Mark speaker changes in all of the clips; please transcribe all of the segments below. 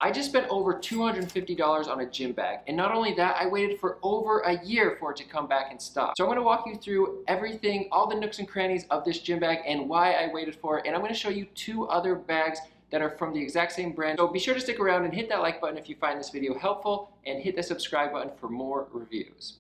Speaker 1: I just spent over $250 on a gym bag, and not only that, I waited for over a year for it to come back in stock. So I'm gonna walk you through everything, all the nooks and crannies of this gym bag and why I waited for it, and I'm gonna show you two other bags that are from the exact same brand. So be sure to stick around and hit that like button if you find this video helpful, and hit the subscribe button for more reviews.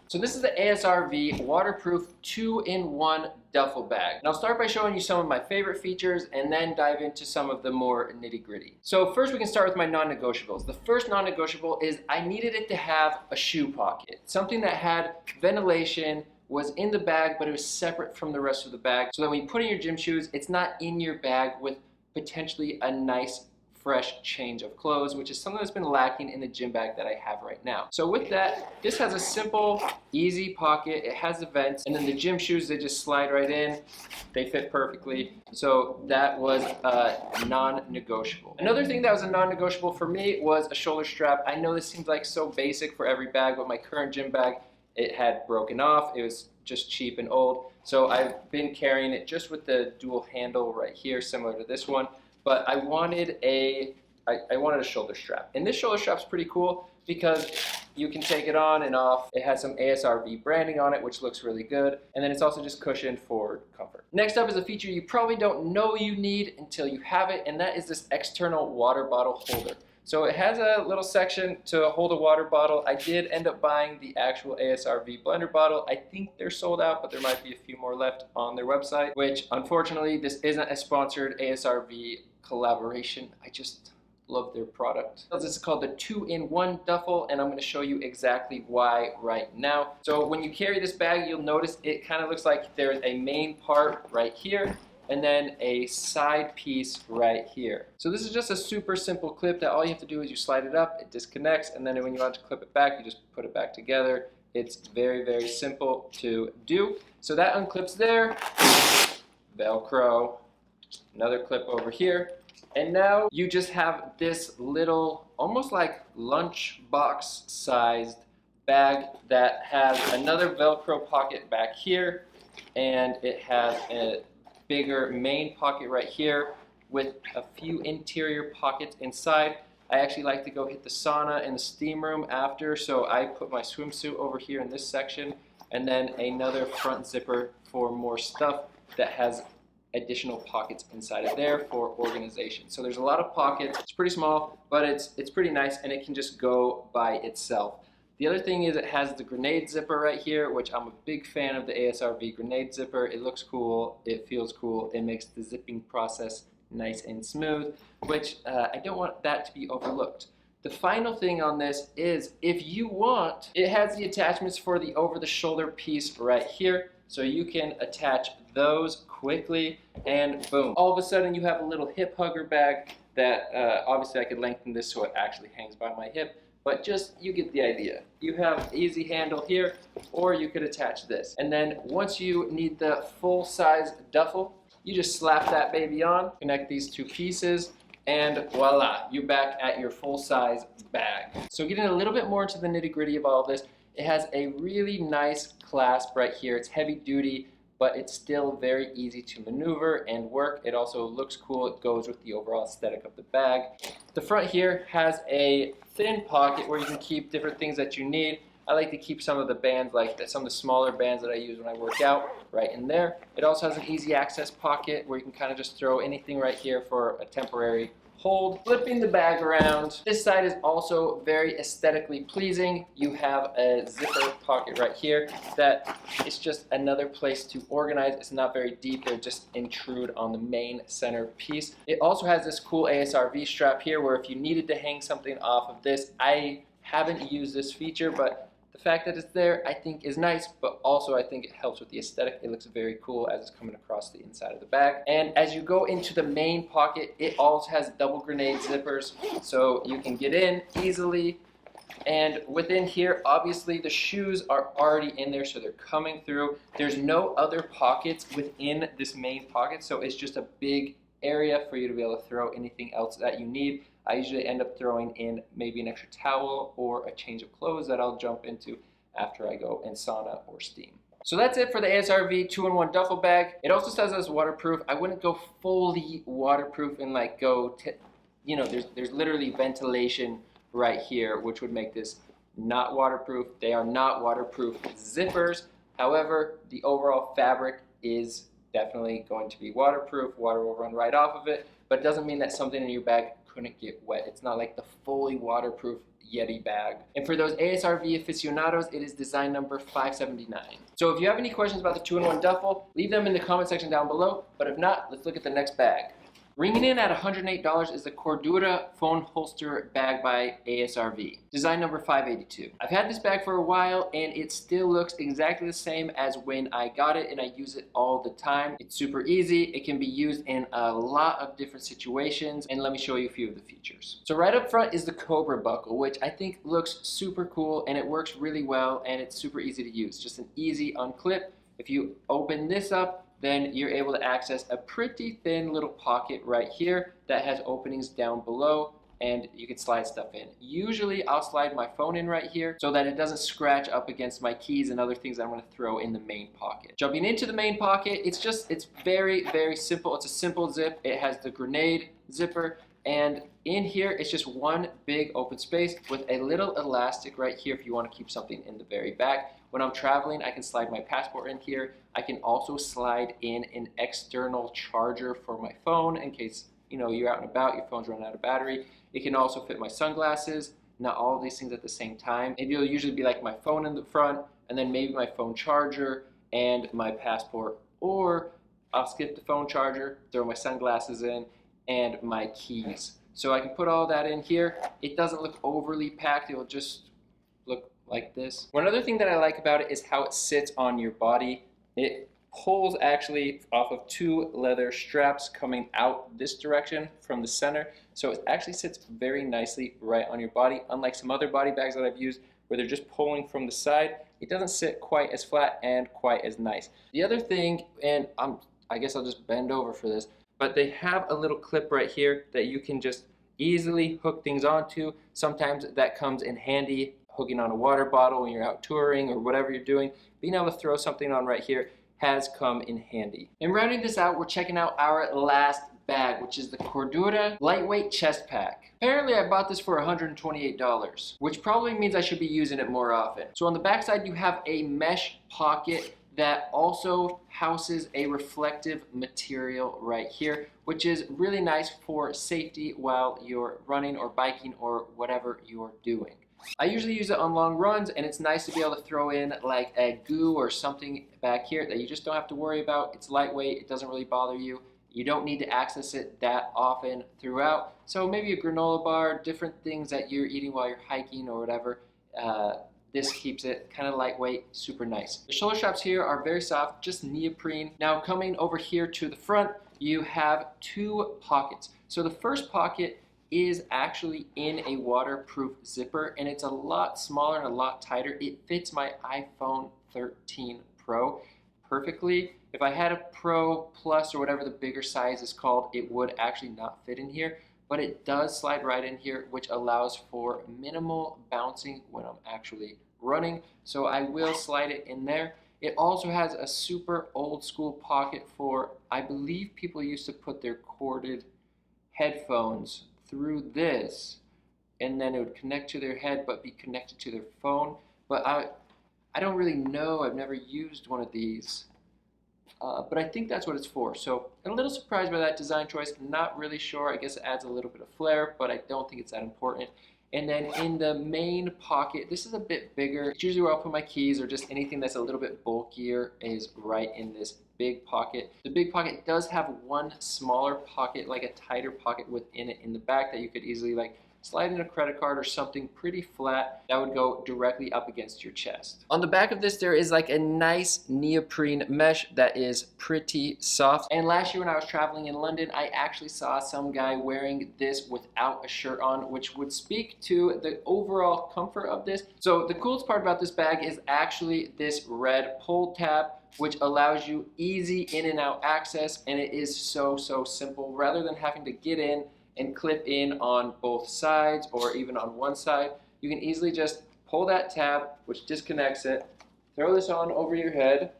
Speaker 1: So this is the ASRV waterproof 2-in-1 duffel bag. And I'll start by showing you some of my favorite features and then dive into some of the more nitty-gritty. So first we can start with my non-negotiables. The first non-negotiable is I needed it to have a shoe pocket, something that had ventilation, was in the bag, but it was separate from the rest of the bag, so that when you put in your gym shoes, it's not in your bag with potentially a nice fresh change of clothes, which is something that's been lacking in the gym bag that I have right now. So with that, this has a simple, easy pocket. It has the vents, and then the gym shoes, they just slide right in. They fit perfectly. So that was non-negotiable. Another thing that was a non-negotiable for me was a shoulder strap. I know this seems like so basic for every bag, but my current gym bag, it had broken off. It was just cheap and old. So I've been carrying it just with the dual handle right here, similar to this one. But I wanted a shoulder strap. And this shoulder strap's pretty cool because you can take it on and off. It has some ASRV branding on it, which looks really good. And then it's also just cushioned for comfort. Next up is a feature you probably don't know you need until you have it, and that is this external water bottle holder. So it has a little section to hold a water bottle. I did end up buying the actual ASRV blender bottle. I think they're sold out, but there might be a few more left on their website, which unfortunately, this isn't a sponsored ASRV collaboration. I just love their product. This is called the 2-in-1 duffel, and I'm going to show you exactly why right now. So when you carry this bag, you'll notice it kind of looks like there's a main part right here, and then a side piece right here. So this is just a super simple clip that all you have to do is you slide it up, it disconnects, and then when you want to clip it back, you just put it back together. It's very, very simple to do. So that unclips there, Velcro, another clip over here, and now you just have this little, almost like lunch box sized bag that has another Velcro pocket back here, and it has a bigger main pocket right here with a few interior pockets inside. I actually like to go hit the sauna in the steam room after, so I put my swimsuit over here in this section, and then another front zipper for more stuff that has additional pockets inside of there for organization. So there's a lot of pockets. It's pretty small, but it's pretty nice, and it can just go by itself. The other thing is it has the grenade zipper right here, which I'm a big fan of the ASRV grenade zipper. It looks cool, it feels cool, it makes the zipping process nice and smooth, which I don't want that to be overlooked. The final thing on this is, if you want, it has the attachments for the over-the-shoulder piece right here, so you can attach those quickly, and boom. All of a sudden you have a little hip hugger bag that obviously I could lengthen this so it actually hangs by my hip. But just, you get the idea. You have easy handle here, or you could attach this. And then once you need the full size duffel, you just slap that baby on, connect these two pieces, and voila, you're back at your full size bag. So getting a little bit more into the nitty gritty of all of this, it has a really nice clasp right here. It's heavy duty, but it's still very easy to maneuver and work. It also looks cool. It goes with the overall aesthetic of the bag. The front here has a thin pocket where you can keep different things that you need. I like to keep some of the bands, like some of the smaller bands that I use when I work out, right in there. It also has an easy access pocket where you can kind of just throw anything right here for a temporary hold. Flipping the bag around, this side is also very aesthetically pleasing. You have a zipper pocket right here that is just another place to organize. It's not very deep, it just intrude on the main center piece. It also has this cool ASRV strap here where if you needed to hang something off of this, I haven't used this feature, but the fact that it's there, I think, is nice, but also I think it helps with the aesthetic. It looks very cool as it's coming across the inside of the bag. And as you go into the main pocket, it also has double grenade zippers, so you can get in easily. And within here, obviously, the shoes are already in there, so they're coming through. There's no other pockets within this main pocket, so it's just a big area for you to be able to throw anything else that you need. I usually end up throwing in maybe an extra towel or a change of clothes that I'll jump into after I go in sauna or steam. So that's it for the ASRV 2-in-1 duffel bag. It also says it's waterproof. I wouldn't go fully waterproof and like go you know, there's literally ventilation right here, which would make this not waterproof. They are not waterproof zippers. However, the overall fabric is definitely going to be waterproof. Water will run right off of it, but it doesn't mean that something in your bag couldn't get wet. It's not like the fully waterproof Yeti bag. And for those ASRV aficionados, it is design number 579. So if you have any questions about the 2-in-1 duffel, leave them in the comment section down below. But if not, let's look at the next bag. Ringing in at $108 is the Cordura phone holster bag by ASRV, design number 582. I've had this bag for a while and it still looks exactly the same as when I got it, and I use it all the time. It's super easy. It can be used in a lot of different situations, and let me show you a few of the features. So right up front is the Cobra buckle, which I think looks super cool and it works really well, and it's super easy to use. Just an easy unclip. If you open this up, then you're able to access a pretty thin little pocket right here that has openings down below, and you can slide stuff in. Usually I'll slide my phone in right here so that it doesn't scratch up against my keys and other things that I'm going to throw in the main pocket. Jumping into the main pocket, it's very, very simple. It's a simple zip. It has the grenade zipper, and in here it's just one big open space with a little elastic right here if you want to keep something in the very back. When I'm traveling, I can slide my passport in here. I can also slide in an external charger for my phone in case, you know, you're out and about, your phone's running out of battery. It can also fit my sunglasses, not all of these things at the same time. It'll usually be like my phone in the front, and then maybe my phone charger and my passport, or I'll skip the phone charger, throw my sunglasses in, and my keys. So I can put all that in here. It doesn't look overly packed. It will just look like this. One other thing that I like about it is how it sits on your body. It pulls actually off of two leather straps coming out this direction from the center. So it actually sits very nicely right on your body. Unlike some other body bags that I've used where they're just pulling from the side, it doesn't sit quite as flat and quite as nice. The other thing, and I guess I'll just bend over for this, but they have a little clip right here that you can just easily hook things onto. Sometimes that comes in handy hooking on a water bottle when you're out touring or whatever you're doing. Being able to throw something on right here has come in handy. And rounding this out, we're checking out our last bag, which is the Cordura lightweight chest pack. Apparently I bought this for $128, which probably means I should be using it more often. So on the back side you have a mesh pocket that also houses a reflective material right here, which is really nice for safety while you're running or biking or whatever you're doing. I usually use it on long runs, and it's nice to be able to throw in like a goo or something back here that you just don't have to worry about. It's lightweight, it doesn't really bother you. You don't need to access it that often throughout. So maybe a granola bar, different things that you're eating while you're hiking or whatever. This keeps it kind of lightweight, super nice. The shoulder straps here are very soft, just neoprene. Now coming over here to the front, you have two pockets. So the first pocket is actually in a waterproof zipper, and it's a lot smaller and a lot tighter. It fits my iPhone 13 Pro perfectly. If I had a Pro Plus or whatever the bigger size is called, it would actually not fit in here, but it does slide right in here, which allows for minimal bouncing when I'm actually running. So I will slide it in there. It also has a super old school pocket for, I believe people used to put their corded headphones through this, and then it would connect to their head but be connected to their phone. But I don't really know. I've never used one of these, but I think that's what it's for. So I'm a little surprised by that design choice. Not really sure. I guess it adds a little bit of flair, but I don't think it's that important. And then in the main pocket, this is a bit bigger. It's usually where I'll put my keys or just anything that's a little bit bulkier is right in this big pocket. The big pocket does have one smaller pocket, like a tighter pocket within it in the back that you could easily like slide in a credit card or something pretty flat that would go directly up against your chest. On the back of this, there is like a nice neoprene mesh that is pretty soft. And last year when I was traveling in London, I actually saw some guy wearing this without a shirt on, which would speak to the overall comfort of this. So the coolest part about this bag is actually this red pull tab, which allows you easy in and out access, and it is so simple. Rather than having to get in and clip in on both sides or even on one side, you can easily just pull that tab, which disconnects it, throw this on over your head,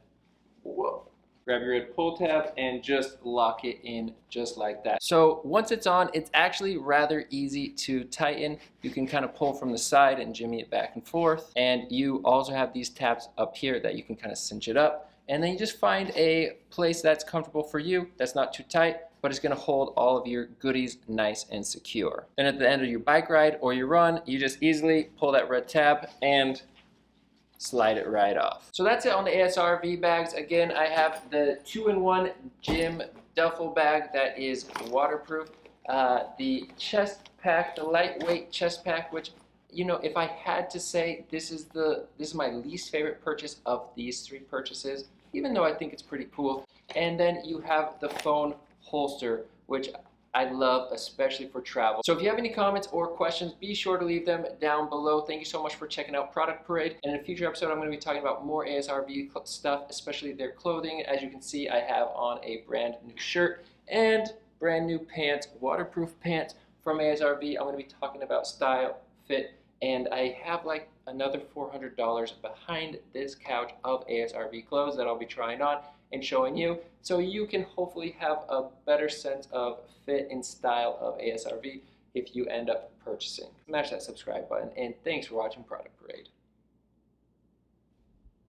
Speaker 1: whoa, grab your red pull tab and just lock it in just like that. So once it's on, it's actually rather easy to tighten. You can kind of pull from the side and jimmy it back and forth. And you also have these tabs up here that you can kind of cinch it up. And then you just find a place that's comfortable for you, that's not too tight, but it's gonna hold all of your goodies nice and secure. Then at the end of your bike ride or your run, you just easily pull that red tab and slide it right off. So that's it on the ASRV bags. Again, I have the 2-in-1 gym duffel bag that is waterproof. The chest pack, the lightweight chest pack, which, you know, if I had to say, this is my least favorite purchase of these 3 purchases, even though I think it's pretty cool. And then you have the phone holster, which I love, especially for travel. So if you have any comments or questions, be sure to leave them down below. Thank you so much for checking out Product Parade. And in a future episode, I'm going to be talking about more ASRV stuff, especially their clothing. As you can see, I have on a brand new shirt and brand new pants, waterproof pants from ASRV. I'm going to be talking about style, fit, and I have like another $400 behind this couch of ASRV clothes that I'll be trying on and showing you, so you can hopefully have a better sense of fit and style of ASRV if you end up purchasing. Smash that subscribe button, and thanks for watching Product Parade.